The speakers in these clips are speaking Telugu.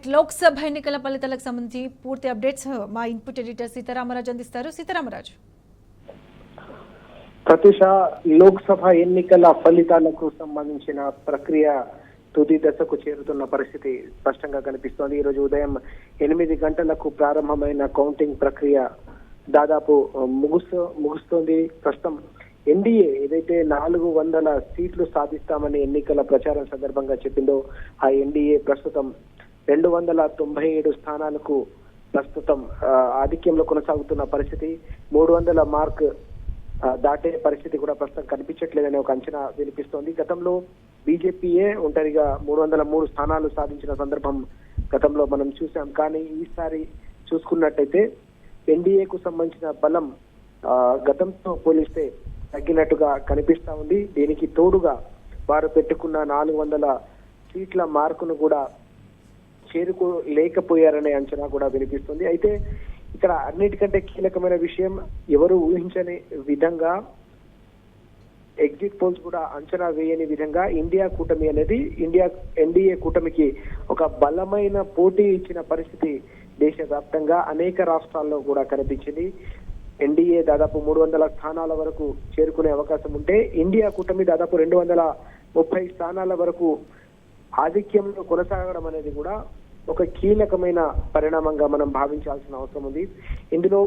రైట్ లోక్సభ ఎన్నికల ఫలితాలకు సంబంధించి పూర్తి అప్డేట్స్ మా ఇన్పుట్ ఎడిటర్ సీతారామరాజు అందిస్తారు. సీతారామరాజు. ప్రతిష లోక్సభ ఎన్నికల ఫలితాలకు సంబంధించిన ప్రక్రియ తుది దశకు చేరుతున్న పరిస్థితి స్పష్టంగా కనిపిస్తోంది. ఈ రోజు ఉదయం 8 గంటలకు ప్రారంభమైన కౌంటింగ్ ప్రక్రియ దాదాపు ముగుస్తోంది. ప్రస్తుతం ఎన్డీఏ ఏదైతే 400 సీట్లు సాధిస్తామని ఎన్నికల ప్రచారం సందర్భంగా చెప్పిందో ఆ ఎన్డీఏ ప్రస్తుతం 297 స్థానాలకు ప్రస్తుతం ఆధిక్యంలో కొనసాగుతున్న పరిస్థితి. 300 మార్క్ దాటే పరిస్థితి కూడా ప్రస్తుతం కనిపించట్లేదనే ఒక అంచనా వినిపిస్తోంది. గతంలో బీజేపీయే ఒంటరిగా 303 స్థానాలు సాధించిన సందర్భం గతంలో మనం చూసాం. కానీ ఈసారి చూసుకున్నట్టయితే ఎన్డీఏకు సంబంధించిన బలం గతంతో పోలిస్తే తగ్గినట్టుగా కనిపిస్తా ఉంది. దీనికి తోడుగా వారు పెట్టుకున్న 400 సీట్ల మార్కును కూడా చేరుకోలేకపోయారనే అంచనా కూడా వినిపిస్తుంది. అయితే ఇక్కడ అన్నిటికంటే కీలకమైన విషయం, ఎవరు ఊహించని విధంగా ఎగ్జిట్ పోల్స్ కూడా అంచనా వేయని విధంగా ఇండియా కూటమి అనేది ఎన్డీఏ కూటమికి ఒక బలమైన పోటీ ఇచ్చిన పరిస్థితి దేశవ్యాప్తంగా అనేక రాష్ట్రాల్లో కూడా కనిపించింది. ఎన్డీఏ దాదాపు 300 స్థానాల వరకు చేరుకునే అవకాశం ఉంటే ఇండియా కూటమి దాదాపు 230 స్థానాల వరకు ఆధిక్యంలో కొనసాగడం అనేది కూడా ఒక కీలకమైన పరిణామంగా మనం భావించాల్సిన అవసరం ఉంది. ఇందులో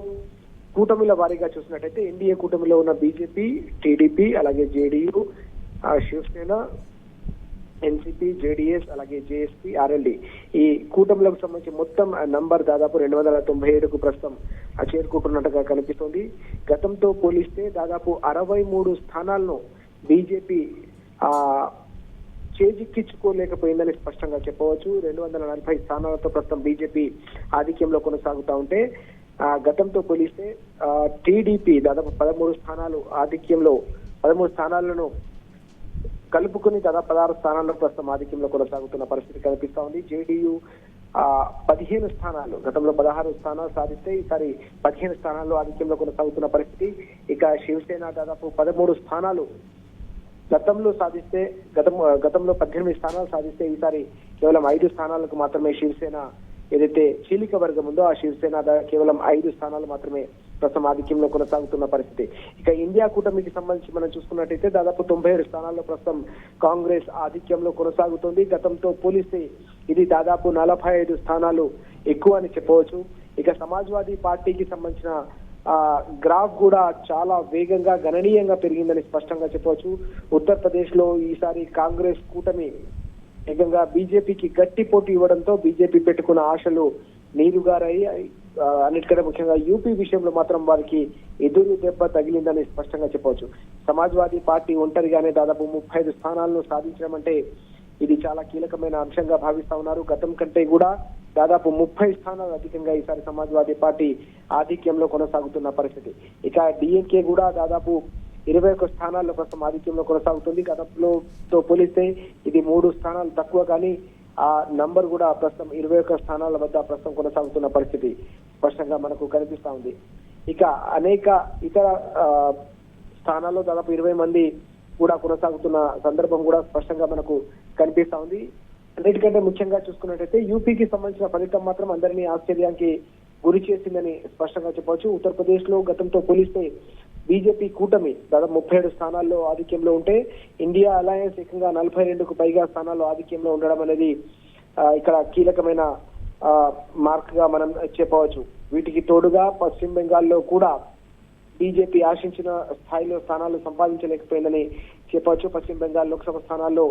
కూటమిల వారీగా చూసినట్టయితే ఎన్డీఏ కూటమిలో ఉన్న బీజేపీ, టీడీపీ, అలాగే జేడీయూ, శివసేన, ఎన్సీపీ, జేడీఎస్, అలాగే జేఎస్పీ, ఆర్ఎల్డీ ఈ కూటమిలకు సంబంధించి మొత్తం నంబర్ దాదాపు 297కు ప్రస్తుతం చేరుకుంటున్నట్టుగా కనిపిస్తోంది. గతంతో పోలిస్తే దాదాపు 63 స్థానాలను బీజేపీ చేజిక్కించుకోలేకపోయిందని స్పష్టంగా చెప్పవచ్చు. 240 స్థానాలతో ప్రస్తుతం బీజేపీ ఆధిక్యంలో కొనసాగుతా ఉంటే గతంతో పోలిస్తే టీడీపీ దాదాపు 13 స్థానాలు ఆధిక్యంలో 13 స్థానాలను కలుపుకుని దాదాపు 16 స్థానాల్లో ప్రస్తుతం ఆధిక్యంలో కొనసాగుతున్న పరిస్థితి కనిపిస్తా ఉంది. జేడీయూ 15 స్థానాలు, గతంలో 16 స్థానాలు సాధిస్తే ఈసారి 15 స్థానాల్లో ఆధిక్యంలో కొనసాగుతున్న పరిస్థితి. ఇక శివసేన దాదాపు 13 స్థానాలు గతంలో సాధిస్తే గతంలో 18 స్థానాలు సాధిస్తే ఈసారి కేవలం 5 స్థానాలకు మాత్రమే శివసేన ఏదైతే చీలిక వర్గం ఉందో ఆ శివసేన కేవలం 5 స్థానాలు మాత్రమే ప్రస్తుతం ఆధిక్యంలో కొనసాగుతున్న పరిస్థితి. ఇక ఇండియా కూటమికి సంబంధించి మనం చూసుకున్నట్టయితే దాదాపు 97 స్థానాల్లో ప్రస్తుతం కాంగ్రెస్ ఆధిక్యంలో కొనసాగుతుంది. గతంతో పోలిస్తే ఇది దాదాపు 45 స్థానాలు ఎక్కువ అని చెప్పవచ్చు. ఇక సమాజ్వాదీ పార్టీకి సంబంధించిన గ్రాఫ్ కూడా చాలా వేగంగా గణనీయంగా పెరిగిందని స్పష్టంగా చెప్పవచ్చు. ఉత్తరప్రదేశ్ లో ఈసారి కాంగ్రెస్ కూటమి ఏకంగా బీజేపీకి గట్టి పోటీ ఇవ్వడంతో బీజేపీ పెట్టుకున్న ఆశలు నీరుగారాయి. అన్నిటికంటే ముఖ్యంగా యూపీ విషయంలో మాత్రం వారికి ఎదురు దెబ్బ తగిలిందని స్పష్టంగా చెప్పవచ్చు. సమాజ్వాదీ పార్టీ ఒంటరిగానే దాదాపు 35 స్థానాలను సాధించడం అంటే ఇది చాలా కీలకమైన అంశంగా భావిస్తా ఉన్నారు. గతం కంటే కూడా దాదాపు 30 స్థానాలు అధికంగా ఈసారి సమాజ్వాదీ పార్టీ ఆధిక్యంలో కొనసాగుతున్న పరిస్థితి. ఇక డిఎంకే కూడా దాదాపు 21 స్థానాల్లో ప్రస్తుతం ఆధిక్యంలో కొనసాగుతుంది. గతంలో పోలిస్తే ఇది 3 స్థానాలు తక్కువ, కానీ ఆ నంబర్ కూడా ప్రస్తుతం 21 స్థానాల వద్ద ప్రస్తుతం కొనసాగుతున్న పరిస్థితి స్పష్టంగా మనకు కనిపిస్తా ఉంది. ఇక అనేక ఇతర స్థానాల్లో దాదాపు 20 మంది కూడా కొనసాగుతున్న సందర్భం కూడా స్పష్టంగా మనకు కనిపిస్తా ఉంది. అన్నిటికంటే ముఖ్యంగా చూసుకున్నట్టయితే యూపీకి సంబంధించిన ఫలితం మాత్రం అందరినీ ఆశ్చర్యానికి గురి చేసిందని స్పష్టంగా చెప్పవచ్చు. ఉత్తరప్రదేశ్ లో గతంతో పోలిస్తే బీజేపీ కూటమి దాదాపు 37 స్థానాల్లో ఆధిక్యంలో ఉంటే ఇండియా అలయన్స్ ఏకంగా 42కు పైగా స్థానాల్లో ఆధిక్యంలో ఉండడం అనేది ఇక్కడ కీలకమైన మార్క్ గా మనం చెప్పవచ్చు. వీటికి తోడుగా పశ్చిమ బెంగాల్లో కూడా బీజేపీ ఆశించిన స్థాయిలో స్థానాలు సంపాదించలేకపోయిందని చెప్పవచ్చు. పశ్చిమ బెంగాల్ లోక్సభ స్థానాల్లో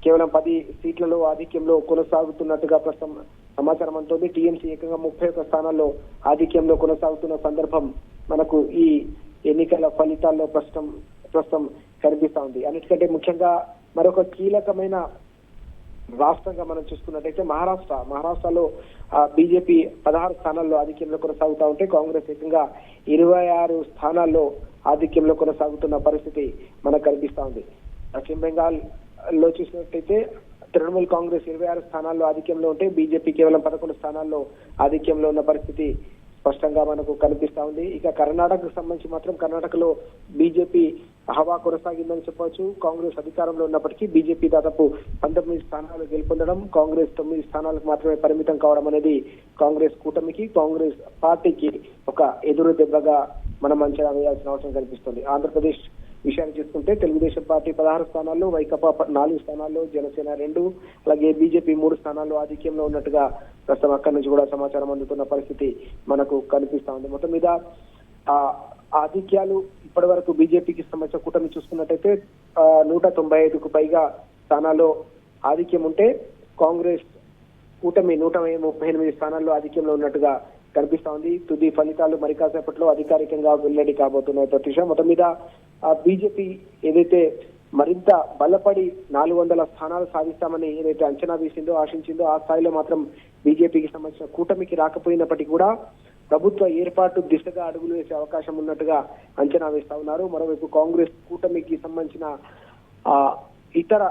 కేవలం 10 సీట్లలో ఆధిక్యంలో కొనసాగుతున్నట్టుగా ప్రస్తుతం సమాచారం అంటోంది. టీఎంసీ ఏకంగా 31 స్థానాల్లో ఆధిక్యంలో కొనసాగుతున్న సందర్భం మనకు ఈ ఎన్నికల ఫలితాల్లో ప్రస్తుతం కనిపిస్తా ఉంది. అన్నిటికంటే ముఖ్యంగా మరొక కీలకమైన రాష్ట్రంగా మనం చూసుకున్నట్టయితే మహారాష్ట్రలో బీజేపీ 16 స్థానాల్లో ఆధిక్యంలో కొనసాగుతా ఉంటే కాంగ్రెస్ ఏకంగా 26 స్థానాల్లో ఆధిక్యంలో కొనసాగుతున్న పరిస్థితి మనకు కనిపిస్తా ఉంది. పశ్చిమ బెంగాల్ లో చూసినట్టయితే తృణమూల్ కాంగ్రెస్ 26 స్థానాల్లో ఆధిక్యంలో ఉంటే బీజేపీ కేవలం 11 స్థానాల్లో ఆధిక్యంలో ఉన్న పరిస్థితి స్పష్టంగా మనకు కనిపిస్తా ఉంది. ఇక కర్ణాటకకు సంబంధించి మాత్రం కర్ణాటకలో బీజేపీ హవా కొనసాగిందని చెప్పవచ్చు. కాంగ్రెస్ అధికారంలో ఉన్నప్పటికీ బీజేపీ దాదాపు 19 స్థానాలు గెలుపొందడం, కాంగ్రెస్ 9 స్థానాలకు మాత్రమే పరిమితం కావడం అనేది కాంగ్రెస్ కూటమికి, కాంగ్రెస్ పార్టీకి ఒక ఎదురు దెబ్బగా మనం అంచనా వేయాల్సిన అవసరం కనిపిస్తుంది. ఆంధ్రప్రదేశ్ విషయాన్ని చూసుకుంటే తెలుగుదేశం పార్టీ 16 స్థానాల్లో, వైకాపా 4 స్థానాల్లో, జనసేన 2, అలాగే బీజేపీ 3 స్థానాల్లో ఆధిక్యంలో ఉన్నట్టుగా ప్రస్తుతం అక్కడి నుంచి కూడా సమాచారం అందుతున్న పరిస్థితి మనకు కనిపిస్తా ఉంది. మొత్తం మీద ఆ ఆధిక్యాలు ఇప్పటి వరకు బీజేపీకి సంబంధించిన కూటమి చూసుకున్నట్టయితే 195కు పైగా స్థానాల్లో ఆధిక్యం ఉంటే, కాంగ్రెస్ కూటమి 138 స్థానాల్లో ఆధిక్యంలో ఉన్నట్టుగా కనిపిస్తా ఉంది. తుది ఫలితాలు మరి కాసేపట్లో అధికారికంగా వెల్లడి కాబోతున్నాయి. ప్రత్యూష, మొత్తం మీద బీజేపీ ఏదైతే మరింత బలపడి 400 స్థానాలు సాధిస్తామని ఏదైతే అంచనా వేసిందో, ఆశించిందో, ఆ స్థాయిలో మాత్రం బీజేపీకి సంబంధించిన కూటమికి రాకపోయినప్పటికీ కూడా ప్రభుత్వ ఏర్పాటు దిశగా అడుగులు వేసే అవకాశం ఉన్నట్టుగా అంచనా వేస్తా ఉన్నారు. మరోవైపు కాంగ్రెస్ కూటమికి సంబంధించిన ఇతర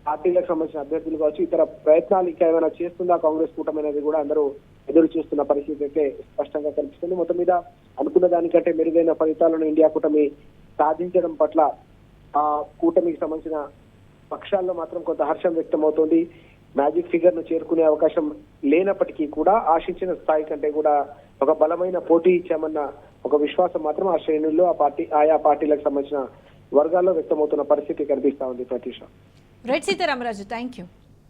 పార్టీలకు సంబంధించిన అభ్యర్థులు కావచ్చు, ఇతర ప్రయత్నాలు ఇంకా ఏమైనా చేస్తుందా కాంగ్రెస్ కూటమి అనేది కూడా అందరూ ఎదురు చూస్తున్న పరిస్థితి అయితే స్పష్టంగా కనిపిస్తుంది. మొత్తం మీద అనుకున్న దానికంటే మెరుగైన ఫలితాలను ఇండియా కూటమి సాధించడం పట్ల ఆ కూటమికి సంబంధించిన పక్షాల్లో మాత్రం కొంత హర్షం వ్యక్తమవుతోంది. మ్యాజిక్ ఫిగర్ ను చేరుకునే అవకాశం లేనప్పటికీ కూడా ఆశించిన స్థాయి కంటే కూడా ఒక బలమైన పోటీ ఇచ్చామన్న ఒక విశ్వాసం మాత్రం ఆ శ్రేణుల్లో ఆయా పార్టీలకు సంబంధించిన వర్గాల్లో వ్యక్తమవుతున్న పరిస్థితి కనిపిస్తా ఉంది. Pratyusha. Right Sitaramaraju, thank you.